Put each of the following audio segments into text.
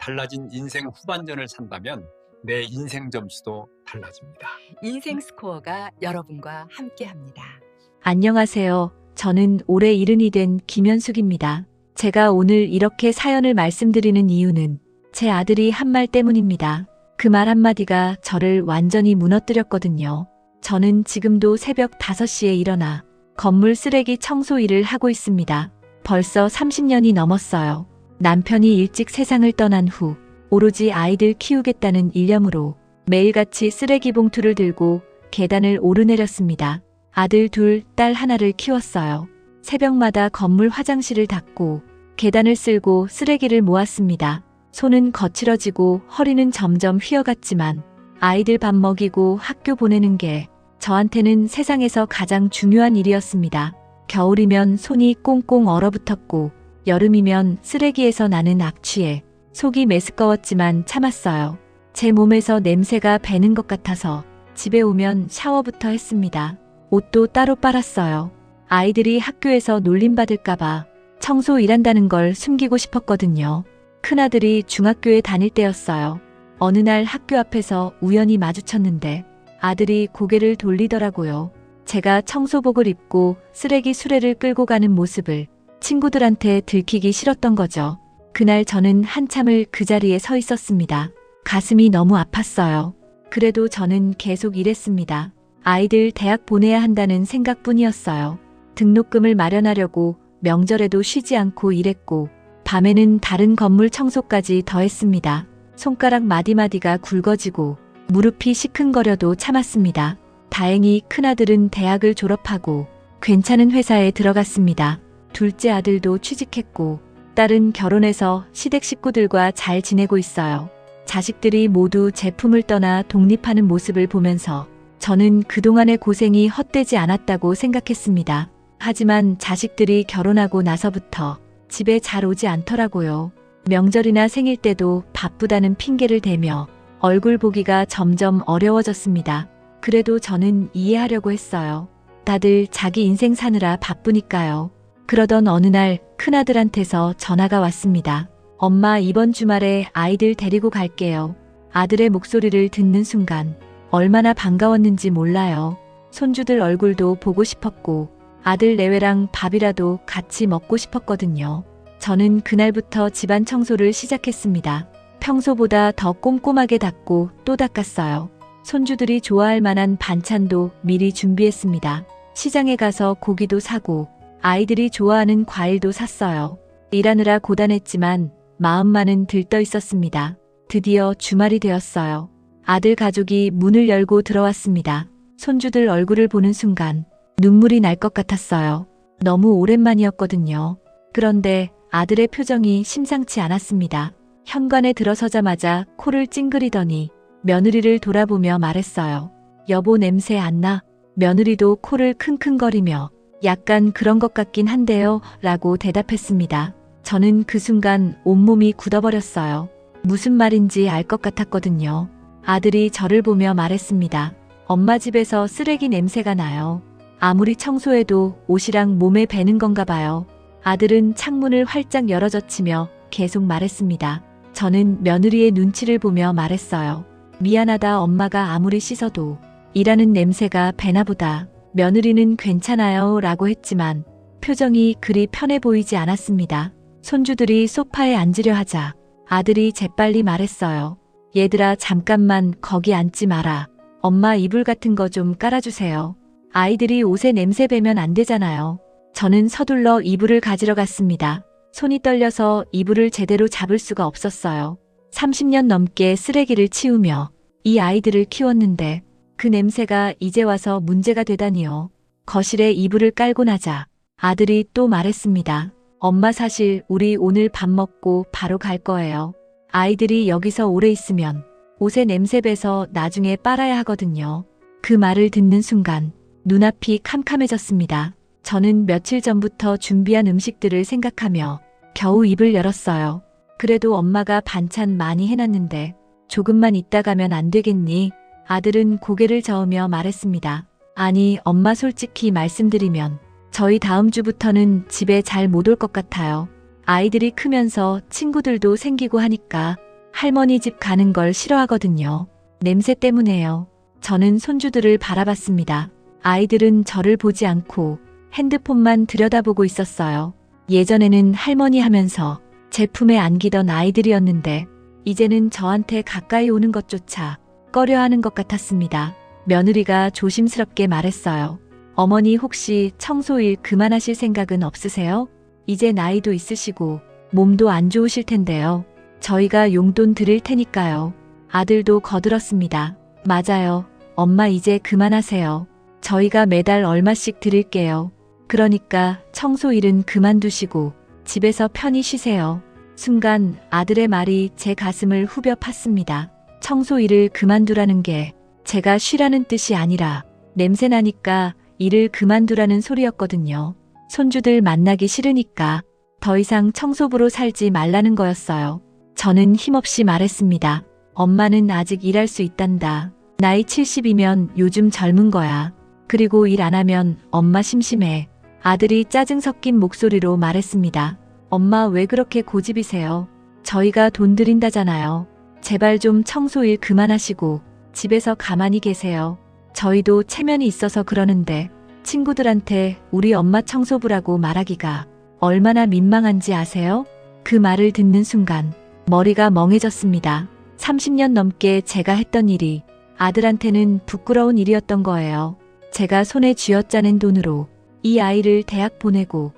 달라진 인생 후반전을 산다면 내 인생 점수도 달라집니다. 인생 스코어가 여러분과 함께합니다. 안녕하세요. 저는 올해 70이 된 김현숙입니다. 제가 오늘 이렇게 사연을 말씀드리는 이유는 제 아들이 한 말 때문입니다. 그 말 한마디가 저를 완전히 무너뜨렸거든요. 저는 지금도 새벽 5시에 일어나 건물 쓰레기 청소 일을 하고 있습니다. 벌써 30년이 넘었어요. 남편이 일찍 세상을 떠난 후 오로지 아이들 키우겠다는 일념으로 매일같이 쓰레기 봉투를 들고 계단을 오르내렸습니다. 아들 둘, 딸 하나를 키웠어요. 새벽마다 건물 화장실을 닦고 계단을 쓸고 쓰레기를 모았습니다. 손은 거칠어지고 허리는 점점 휘어갔지만 아이들 밥 먹이고 학교 보내는 게 저한테는 세상에서 가장 중요한 일이었습니다. 겨울이면 손이 꽁꽁 얼어붙었고 여름이면 쓰레기에서 나는 악취에 속이 메스꺼웠지만 참았어요. 제 몸에서 냄새가 배는 것 같아서 집에 오면 샤워부터 했습니다. 옷도 따로 빨았어요. 아이들이 학교에서 놀림받을까봐 청소 일한다는 걸 숨기고 싶었거든요. 큰아들이 중학교에 다닐 때였어요. 어느 날 학교 앞에서 우연히 마주쳤는데 아들이 고개를 돌리더라고요. 제가 청소복을 입고 쓰레기 수레를 끌고 가는 모습을 친구들한테 들키기 싫었던 거죠. 그날 저는 한참을 그 자리에 서 있었습니다. 가슴이 너무 아팠어요. 그래도 저는 계속 일했습니다. 아이들 대학 보내야 한다는 생각뿐이었어요. 등록금을 마련하려고 명절에도 쉬지 않고 일했고 밤에는 다른 건물 청소까지 더했습니다. 손가락 마디마디가 굵어지고 무릎이 시큰거려도 참았습니다. 다행히 큰아들은 대학을 졸업하고 괜찮은 회사에 들어갔습니다. 둘째 아들도 취직했고 딸은 결혼해서 시댁 식구들과 잘 지내고 있어요. 자식들이 모두 제품을 떠나 독립하는 모습을 보면서 저는 그동안의 고생이 헛되지 않았다고 생각했습니다. 하지만 자식들이 결혼하고 나서부터 집에 잘 오지 않더라고요. 명절이나 생일 때도 바쁘다는 핑계를 대며 얼굴 보기가 점점 어려워졌습니다. 그래도 저는 이해하려고 했어요. 다들 자기 인생 사느라 바쁘니까요. 그러던 어느 날 큰아들한테서 전화가 왔습니다. 엄마, 이번 주말에 아이들 데리고 갈게요. 아들의 목소리를 듣는 순간 얼마나 반가웠는지 몰라요. 손주들 얼굴도 보고 싶었고 아들 내외랑 밥이라도 같이 먹고 싶었거든요. 저는 그날부터 집안 청소를 시작했습니다. 평소보다 더 꼼꼼하게 닦고 또 닦았어요. 손주들이 좋아할 만한 반찬도 미리 준비했습니다. 시장에 가서 고기도 사고 아이들이 좋아하는 과일도 샀어요. 일하느라 고단했지만 마음만은 들떠 있었습니다. 드디어 주말이 되었어요. 아들 가족이 문을 열고 들어왔습니다. 손주들 얼굴을 보는 순간 눈물이 날 것 같았어요. 너무 오랜만이었거든요. 그런데 아들의 표정이 심상치 않았습니다. 현관에 들어서자마자 코를 찡그리더니 며느리를 돌아보며 말했어요. 여보, 냄새 안 나? 며느리도 코를 킁킁거리며 약간 그런 것 같긴 한데요 라고 대답했습니다. 저는 그 순간 온몸이 굳어버렸어요. 무슨 말인지 알 것 같았거든요. 아들이 저를 보며 말했습니다. 엄마 집에서 쓰레기 냄새가 나요. 아무리 청소해도 옷이랑 몸에 배는 건가 봐요. 아들은 창문을 활짝 열어젖히며 계속 말했습니다. 저는 며느리의 눈치를 보며 말했어요. 미안하다, 엄마가 아무리 씻어도 일하는 냄새가 배나 보다. 며느리는 괜찮아요 라고 했지만 표정이 그리 편해 보이지 않았습니다. 손주들이 소파에 앉으려 하자 아들이 재빨리 말했어요. 얘들아, 잠깐만 거기 앉지 마라. 엄마 이불 같은 거 좀 깔아주세요. 아이들이 옷에 냄새 배면 안 되잖아요. 저는 서둘러 이불을 가지러 갔습니다. 손이 떨려서 이불을 제대로 잡을 수가 없었어요. 30년 넘게 쓰레기를 치우며 이 아이들을 키웠는데 그 냄새가 이제 와서 문제가 되다니요. 거실에 이불을 깔고 나자 아들이 또 말했습니다. 엄마, 사실 우리 오늘 밥 먹고 바로 갈 거예요. 아이들이 여기서 오래 있으면 옷에 냄새 배서 나중에 빨아야 하거든요. 그 말을 듣는 순간 눈앞이 캄캄해졌습니다. 저는 며칠 전부터 준비한 음식들을 생각하며 겨우 입을 열었어요. 그래도 엄마가 반찬 많이 해놨는데 조금만 있다 가면 안 되겠니? 아들은 고개를 저으며 말했습니다. 아니, 엄마, 솔직히 말씀드리면 저희 다음 주부터는 집에 잘 못 올 것 같아요. 아이들이 크면서 친구들도 생기고 하니까 할머니 집 가는 걸 싫어하거든요. 냄새 때문에요. 저는 손주들을 바라봤습니다. 아이들은 저를 보지 않고 핸드폰만 들여다보고 있었어요. 예전에는 할머니 하면서 제 품에 안기던 아이들이었는데 이제는 저한테 가까이 오는 것조차 꺼려하는 것 같았습니다. 며느리가 조심스럽게 말했어요. 어머니 혹시 청소일 그만하실 생각은 없으세요? 이제 나이도 있으시고 몸도 안 좋으실 텐데요. 저희가 용돈 드릴 테니까요. 아들도 거들었습니다. 맞아요. 엄마 이제 그만하세요. 저희가 매달 얼마씩 드릴게요. 그러니까 청소일은 그만두시고 집에서 편히 쉬세요. 순간 아들의 말이 제 가슴을 후벼 팠습니다. 청소일을 그만두라는 게 제가 쉬라는 뜻이 아니라 냄새나니까 일을 그만두라는 소리였거든요. 손주들 만나기 싫으니까 더 이상 청소부로 살지 말라는 거였어요. 저는 힘없이 말했습니다. 엄마는 아직 일할 수 있단다. 나이 70이면 요즘 젊은 거야. 그리고 일 안 하면 엄마 심심해. 아들이 짜증 섞인 목소리로 말했습니다. 엄마 왜 그렇게 고집이세요? 저희가 돈 드린다잖아요. 제발 좀 청소일 그만하시고 집에서 가만히 계세요. 저희도 체면이 있어서 그러는데 친구들한테 우리 엄마 청소부라고 말하기가 얼마나 민망한지 아세요? 그 말을 듣는 순간 머리가 멍해졌습니다. 30년 넘게 제가 했던 일이 아들한테는 부끄러운 일이었던 거예요. 제가 손에 쥐어짜낸 돈으로 이 아이를 대학 보내고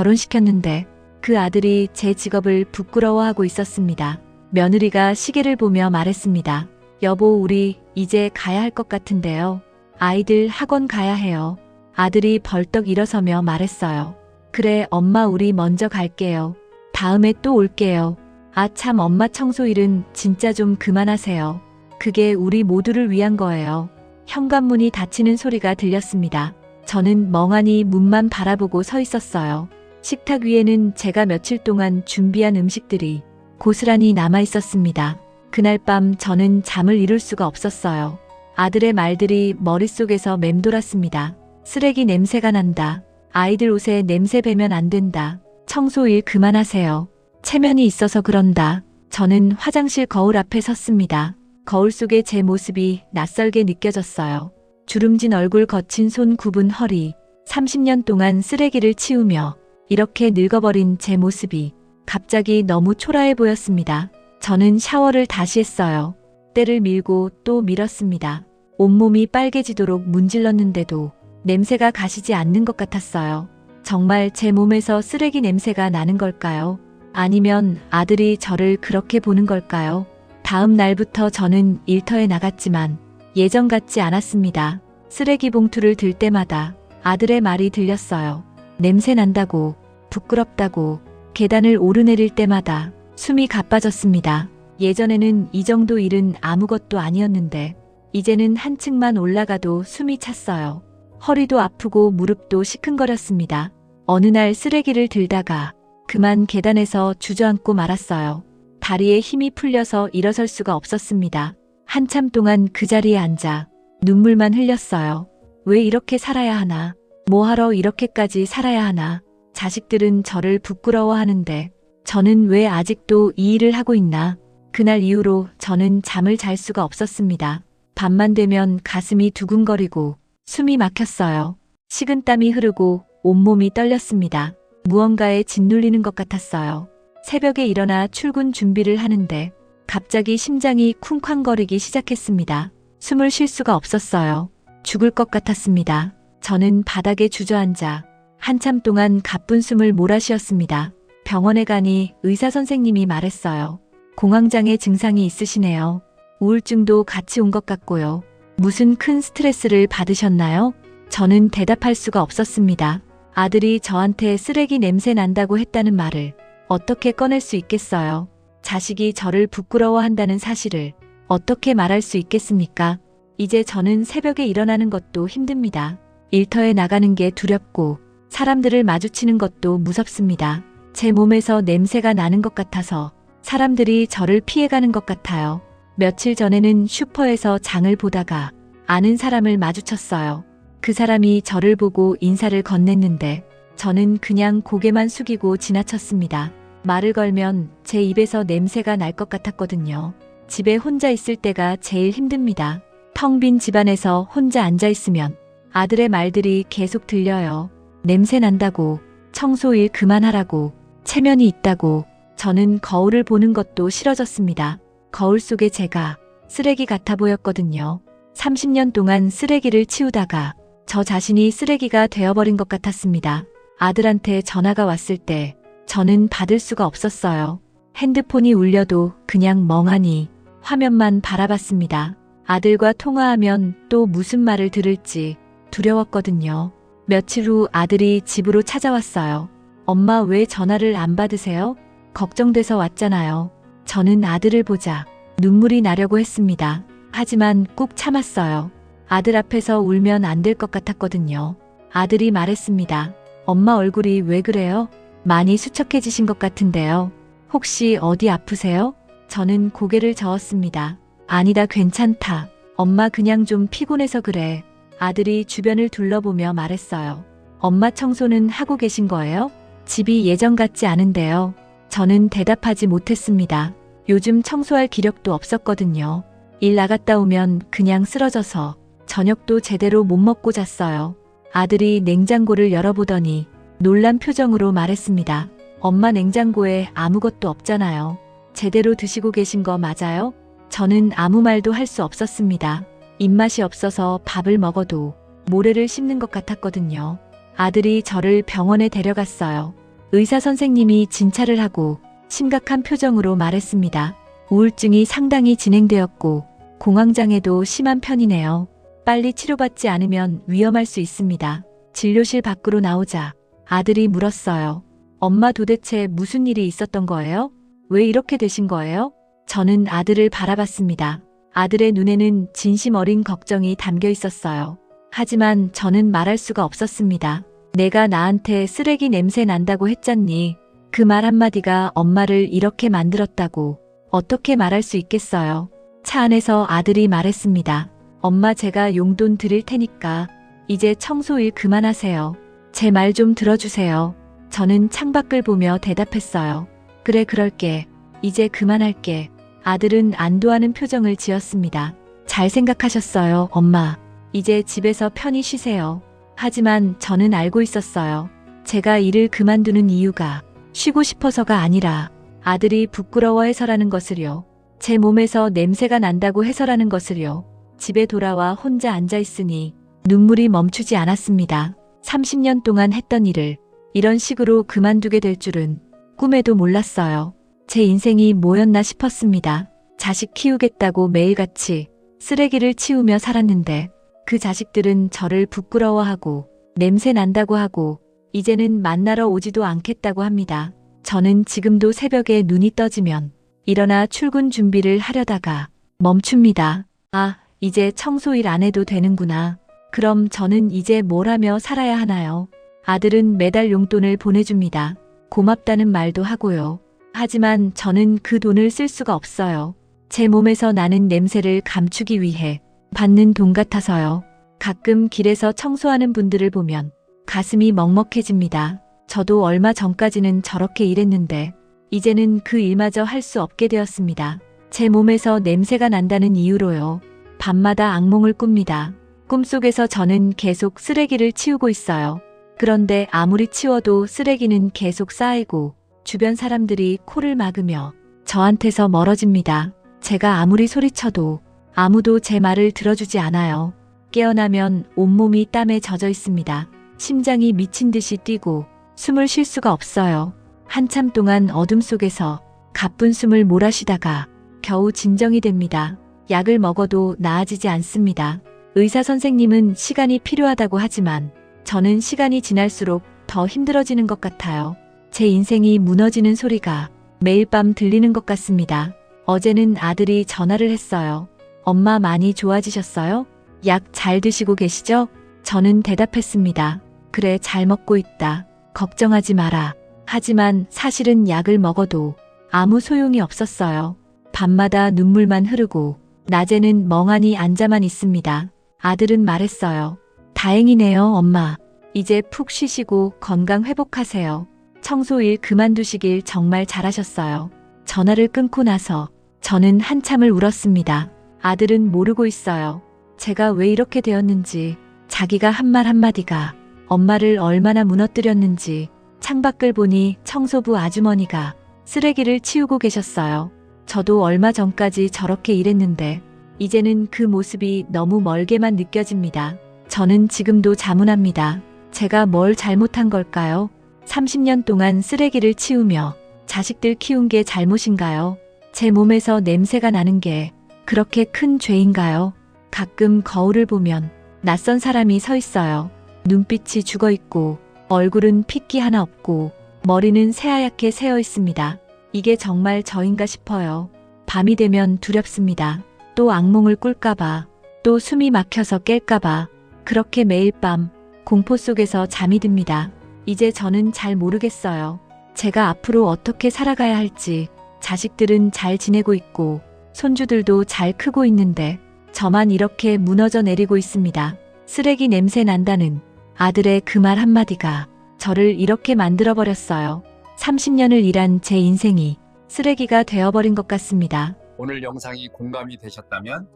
결혼시켰는데 그 아들이 제 직업을 부끄러워하고 있었습니다. 며느리가 시계를 보며 말했습니다. 여보, 우리 이제 가야 할 것 같은데요. 아이들 학원 가야 해요. 아들이 벌떡 일어서며 말했어요. 그래, 엄마 우리 먼저 갈게요. 다음에 또 올게요. 아 참, 엄마 청소일은 진짜 좀 그만하세요. 그게 우리 모두를 위한 거예요. 현관문이 닫히는 소리가 들렸습니다. 저는 멍하니 문만 바라보고 서 있었어요. 식탁 위에는 제가 며칠 동안 준비한 음식들이 고스란히 남아 있었습니다. 그날 밤 저는 잠을 이룰 수가 없었어요. 아들의 말들이 머릿속에서 맴돌았습니다. 쓰레기 냄새가 난다. 아이들 옷에 냄새 배면 안 된다. 청소일 그만하세요. 체면이 있어서 그런다. 저는 화장실 거울 앞에 섰습니다. 거울 속의 제 모습이 낯설게 느껴졌어요. 주름진 얼굴, 거친 손, 굽은 허리. 30년 동안 쓰레기를 치우며 이렇게 늙어버린 제 모습이 갑자기 너무 초라해 보였습니다. 저는 샤워를 다시 했어요. 때를 밀고 또 밀었습니다. 온몸이 빨개지도록 문질렀는데도 냄새가 가시지 않는 것 같았어요. 정말 제 몸에서 쓰레기 냄새가 나는 걸까요? 아니면 아들이 저를 그렇게 보는 걸까요? 다음 날부터 저는 일터에 나갔지만 예전 같지 않았습니다. 쓰레기 봉투를 들 때마다 아들의 말이 들렸어요. 냄새 난다고, 부끄럽다고. 계단을 오르내릴 때마다 숨이 가빠졌습니다. 예전에는 이 정도 일은 아무것도 아니었는데 이제는 한층만 올라가도 숨이 찼어요. 허리도 아프고 무릎도 시큰거렸습니다. 어느 날 쓰레기를 들다가 그만 계단에서 주저앉고 말았어요. 다리에 힘이 풀려서 일어설 수가 없었습니다. 한참 동안 그 자리에 앉아 눈물만 흘렸어요. 왜 이렇게 살아야 하나? 뭐하러 이렇게까지 살아야 하나? 자식들은 저를 부끄러워하는데 저는 왜 아직도 이 일을 하고 있나? 그날 이후로 저는 잠을 잘 수가 없었습니다. 밤만 되면 가슴이 두근거리고 숨이 막혔어요. 식은땀이 흐르고 온몸이 떨렸습니다. 무언가에 짓눌리는 것 같았어요. 새벽에 일어나 출근 준비를 하는데 갑자기 심장이 쿵쾅거리기 시작했습니다. 숨을 쉴 수가 없었어요. 죽을 것 같았습니다. 저는 바닥에 주저앉아 한참 동안 가쁜 숨을 몰아쉬었습니다. 병원에 가니 의사 선생님이 말했어요. 공황장애 증상이 있으시네요. 우울증도 같이 온 것 같고요. 무슨 큰 스트레스를 받으셨나요? 저는 대답할 수가 없었습니다. 아들이 저한테 쓰레기 냄새 난다고 했다는 말을 어떻게 꺼낼 수 있겠어요? 자식이 저를 부끄러워한다는 사실을 어떻게 말할 수 있겠습니까? 이제 저는 새벽에 일어나는 것도 힘듭니다. 일터에 나가는 게 두렵고 사람들을 마주치는 것도 무섭습니다. 제 몸에서 냄새가 나는 것 같아서 사람들이 저를 피해가는 것 같아요. 며칠 전에는 슈퍼에서 장을 보다가 아는 사람을 마주쳤어요. 그 사람이 저를 보고 인사를 건넸는데 저는 그냥 고개만 숙이고 지나쳤습니다. 말을 걸면 제 입에서 냄새가 날 것 같았거든요. 집에 혼자 있을 때가 제일 힘듭니다. 텅 빈 집안에서 혼자 앉아 있으면 아들의 말들이 계속 들려요. 냄새 난다고, 청소일 그만하라고, 체면이 있다고. 저는 거울을 보는 것도 싫어졌습니다. 거울 속에 제가 쓰레기 같아 보였거든요. 30년 동안 쓰레기를 치우다가 저 자신이 쓰레기가 되어버린 것 같았습니다. 아들한테 전화가 왔을 때 저는 받을 수가 없었어요. 핸드폰이 울려도 그냥 멍하니 화면만 바라봤습니다. 아들과 통화하면 또 무슨 말을 들을지 두려웠거든요. 며칠 후 아들이 집으로 찾아왔어요. 엄마 왜 전화를 안 받으세요? 걱정돼서 왔잖아요. 저는 아들을 보자 눈물이 나려고 했습니다. 하지만 꾹 참았어요. 아들 앞에서 울면 안 될 것 같았거든요. 아들이 말했습니다. 엄마 얼굴이 왜 그래요? 많이 수척해지신 것 같은데요. 혹시 어디 아프세요? 저는 고개를 저었습니다. 아니다, 괜찮다. 엄마 그냥 좀 피곤해서 그래. 아들이 주변을 둘러보며 말했어요. 엄마 청소는 하고 계신 거예요? 집이 예전 같지 않은데요. 저는 대답하지 못했습니다. 요즘 청소할 기력도 없었거든요. 일 나갔다 오면 그냥 쓰러져서 저녁도 제대로 못 먹고 잤어요. 아들이 냉장고를 열어보더니 놀란 표정으로 말했습니다. 엄마 냉장고에 아무것도 없잖아요. 제대로 드시고 계신 거 맞아요? 저는 아무 말도 할 수 없었습니다. 입맛이 없어서 밥을 먹어도 모래를 씹는 것 같았거든요. 아들이 저를 병원에 데려갔어요. 의사 선생님이 진찰을 하고 심각한 표정으로 말했습니다. 우울증이 상당히 진행되었고 공황장애도 심한 편이네요. 빨리 치료받지 않으면 위험할 수 있습니다. 진료실 밖으로 나오자 아들이 물었어요. 엄마 도대체 무슨 일이 있었던 거예요? 왜 이렇게 되신 거예요? 저는 아들을 바라봤습니다. 아들의 눈에는 진심 어린 걱정이 담겨 있었어요. 하지만 저는 말할 수가 없었습니다. 내가 나한테 쓰레기 냄새 난다고 했잖니. 그 말 한마디가 엄마를 이렇게 만들었다고 어떻게 말할 수 있겠어요. 차 안에서 아들이 말했습니다. 엄마 제가 용돈 드릴 테니까 이제 청소일 그만하세요. 제 말 좀 들어주세요. 저는 창밖을 보며 대답했어요. 그래 그럴게. 이제 그만할게. 아들은 안도하는 표정을 지었습니다. 잘 생각하셨어요, 엄마. 이제 집에서 편히 쉬세요. 하지만 저는 알고 있었어요. 제가 일을 그만두는 이유가 쉬고 싶어서가 아니라 아들이 부끄러워해서라는 것을요. 제 몸에서 냄새가 난다고 해서라는 것을요. 집에 돌아와 혼자 앉아 있으니 눈물이 멈추지 않았습니다. 30년 동안 했던 일을 이런 식으로 그만두게 될 줄은 꿈에도 몰랐어요. 제 인생이 뭐였나 싶었습니다. 자식 키우겠다고 매일같이 쓰레기를 치우며 살았는데 그 자식들은 저를 부끄러워하고 냄새 난다고 하고 이제는 만나러 오지도 않겠다고 합니다. 저는 지금도 새벽에 눈이 떠지면 일어나 출근 준비를 하려다가 멈춥니다. 아, 이제 청소일 안 해도 되는구나. 그럼 저는 이제 뭘 하며 살아야 하나요? 아들은 매달 용돈을 보내줍니다. 고맙다는 말도 하고요. 하지만 저는 그 돈을 쓸 수가 없어요. 제 몸에서 나는 냄새를 감추기 위해 받는 돈 같아서요. 가끔 길에서 청소하는 분들을 보면 가슴이 먹먹해집니다. 저도 얼마 전까지는 저렇게 일했는데 이제는 그 일마저 할 수 없게 되었습니다. 제 몸에서 냄새가 난다는 이유로요. 밤마다 악몽을 꿉니다. 꿈속에서 저는 계속 쓰레기를 치우고 있어요. 그런데 아무리 치워도 쓰레기는 계속 쌓이고 주변 사람들이 코를 막으며 저한테서 멀어집니다. 제가 아무리 소리쳐도 아무도 제 말을 들어주지 않아요. 깨어나면 온몸이 땀에 젖어 있습니다. 심장이 미친 듯이 뛰고 숨을 쉴 수가 없어요. 한참 동안 어둠 속에서 가쁜 숨을 몰아쉬다가 겨우 진정이 됩니다. 약을 먹어도 나아지지 않습니다. 의사 선생님은 시간이 필요하다고 하지만 저는 시간이 지날수록 더 힘들어지는 것 같아요. 제 인생이 무너지는 소리가 매일 밤 들리는 것 같습니다. 어제는 아들이 전화를 했어요. 엄마 많이 좋아지셨어요? 약 잘 드시고 계시죠? 저는 대답했습니다. 그래, 잘 먹고 있다. 걱정하지 마라. 하지만 사실은 약을 먹어도 아무 소용이 없었어요. 밤마다 눈물만 흐르고 낮에는 멍하니 앉아만 있습니다. 아들은 말했어요. 다행이네요, 엄마. 이제 푹 쉬시고 건강 회복하세요. 청소 일 그만두시길 정말 잘하셨어요. 전화를 끊고 나서 저는 한참을 울었습니다. 아들은 모르고 있어요. 제가 왜 이렇게 되었는지, 자기가 한 말 한마디가 엄마를 얼마나 무너뜨렸는지. 창밖을 보니 청소부 아주머니가 쓰레기를 치우고 계셨어요. 저도 얼마 전까지 저렇게 일했는데 이제는 그 모습이 너무 멀게만 느껴집니다. 저는 지금도 자문합니다. 제가 뭘 잘못한 걸까요? 30년 동안 쓰레기를 치우며 자식들 키운 게 잘못인가요? 제 몸에서 냄새가 나는 게 그렇게 큰 죄인가요? 가끔 거울을 보면 낯선 사람이 서 있어요. 눈빛이 죽어 있고 얼굴은 핏기 하나 없고 머리는 새하얗게 새어 있습니다. 이게 정말 저인가 싶어요. 밤이 되면 두렵습니다. 또 악몽을 꿀까봐, 또 숨이 막혀서 깰까봐, 그렇게 매일 밤 공포 속에서 잠이 듭니다. 이제 저는 잘 모르겠어요. 제가 앞으로 어떻게 살아가야 할지. 자식들은 잘 지내고 있고 손주들도 잘 크고 있는데 저만 이렇게 무너져 내리고 있습니다. 쓰레기 냄새 난다는 아들의 그 말 한마디가 저를 이렇게 만들어버렸어요. 30년을 일한 제 인생이 쓰레기가 되어버린 것 같습니다. 오늘 영상이 공감이 되셨다면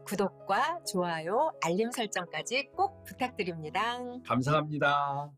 구독과 좋아요, 알림 설정까지 꼭 부탁드립니다. 감사합니다.